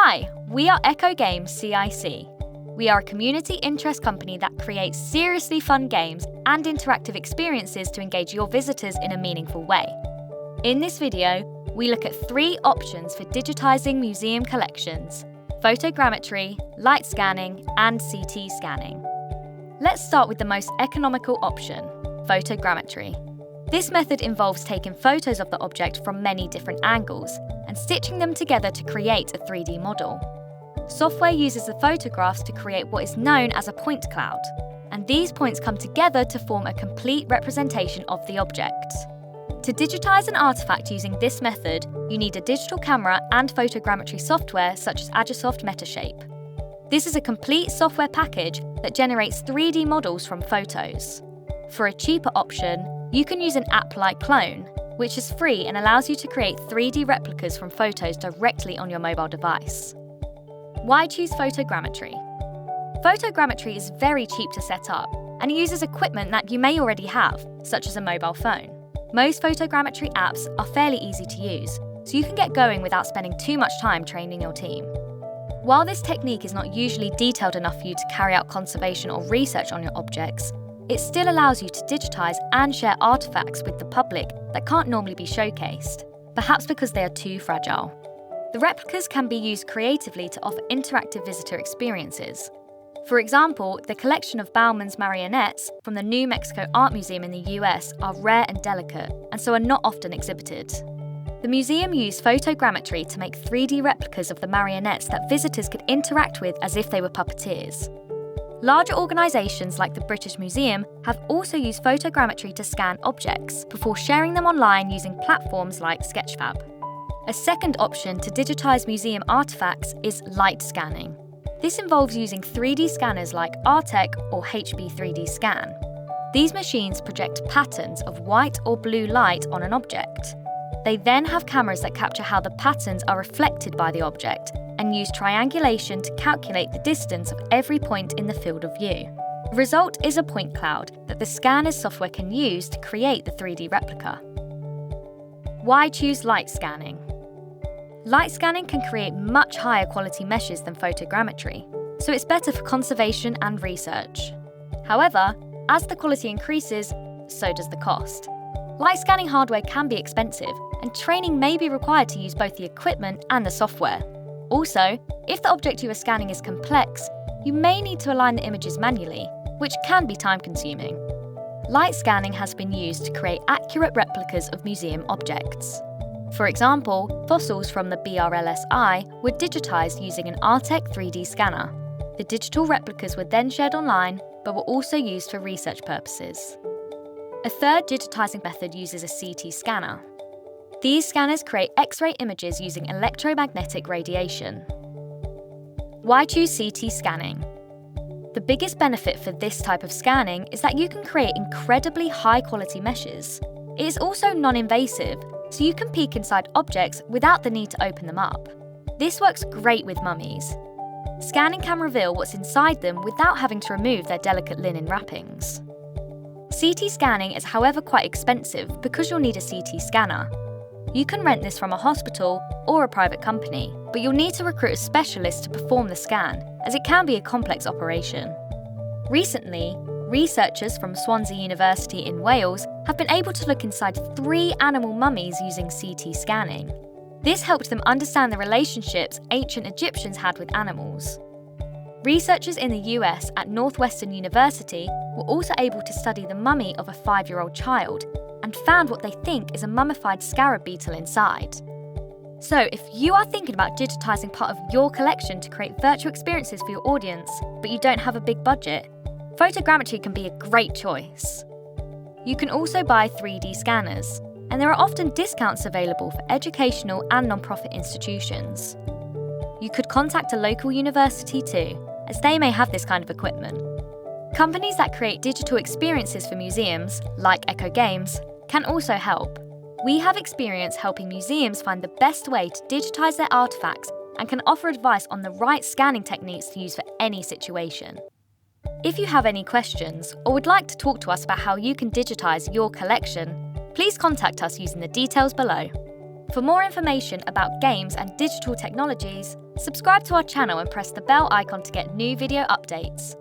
Hi, we are Echo Games CIC. We are a community interest company that creates seriously fun games and interactive experiences to engage your visitors in a meaningful way. In this video, we look at 3 options for digitising museum collections: photogrammetry, light scanning, and CT scanning. Let's start with the most economical option, photogrammetry. This method involves taking photos of the object from many different angles and stitching them together to create a 3D model. Software uses the photographs to create what is known as a point cloud, and these points come together to form a complete representation of the object. To digitize an artifact using this method, you need a digital camera and photogrammetry software such as Agisoft Metashape. This is a complete software package that generates 3D models from photos. For a cheaper option, you can use an app like Clone, which is free and allows you to create 3D replicas from photos directly on your mobile device. Why choose photogrammetry? Photogrammetry is very cheap to set up, and it uses equipment that you may already have, such as a mobile phone. Most photogrammetry apps are fairly easy to use, so you can get going without spending too much time training your team. While this technique is not usually detailed enough for you to carry out conservation or research on your objects, it still allows you to digitize and share artifacts with the public that can't normally be showcased, perhaps because they are too fragile. The replicas can be used creatively to offer interactive visitor experiences. For example, the collection of Bauman's marionettes from the New Mexico Art Museum in the US are rare and delicate, and so are not often exhibited. The museum used photogrammetry to make 3D replicas of the marionettes that visitors could interact with as if they were puppeteers. Larger organisations like the British Museum have also used photogrammetry to scan objects before sharing them online using platforms like Sketchfab. A second option to digitise museum artefacts is light scanning. This involves using 3D scanners like Artec or HB3D Scan. These machines project patterns of white or blue light on an object. They then have cameras that capture how the patterns are reflected by the object and use triangulation to calculate the distance of every point in the field of view. The result is a point cloud that the scanner's software can use to create the 3D replica. Why choose light scanning? Light scanning can create much higher quality meshes than photogrammetry, so it's better for conservation and research. However, as the quality increases, so does the cost. Light scanning hardware can be expensive, and training may be required to use both the equipment and the software. Also, if the object you are scanning is complex, you may need to align the images manually, which can be time-consuming. Light scanning has been used to create accurate replicas of museum objects. For example, fossils from the BRLSI were digitised using an Artec 3D scanner. The digital replicas were then shared online, but were also used for research purposes. A third digitising method uses a CT scanner. These scanners create X-ray images using electromagnetic radiation. Why choose CT scanning? The biggest benefit for this type of scanning is that you can create incredibly high-quality meshes. It is also non-invasive, so you can peek inside objects without the need to open them up. This works great with mummies. Scanning can reveal what's inside them without having to remove their delicate linen wrappings. CT scanning is however quite expensive because you'll need a CT scanner. You can rent this from a hospital or a private company, but you'll need to recruit a specialist to perform the scan, as it can be a complex operation. Recently, researchers from Swansea University in Wales have been able to look inside 3 animal mummies using CT scanning. This helped them understand the relationships ancient Egyptians had with animals. Researchers in the US at Northwestern University were also able to study the mummy of a 5-year-old child and found what they think is a mummified scarab beetle inside. So if you are thinking about digitising part of your collection to create virtual experiences for your audience, but you don't have a big budget, photogrammetry can be a great choice. You can also buy 3D scanners, and there are often discounts available for educational and non-profit institutions. You could contact a local university too, as they may have this kind of equipment. Companies that create digital experiences for museums, like Echo Games, can also help. We have experience helping museums find the best way to digitise their artefacts and can offer advice on the right scanning techniques to use for any situation. If you have any questions or would like to talk to us about how you can digitise your collection, please contact us using the details below. For more information about games and digital technologies, subscribe to our channel and press the bell icon to get new video updates.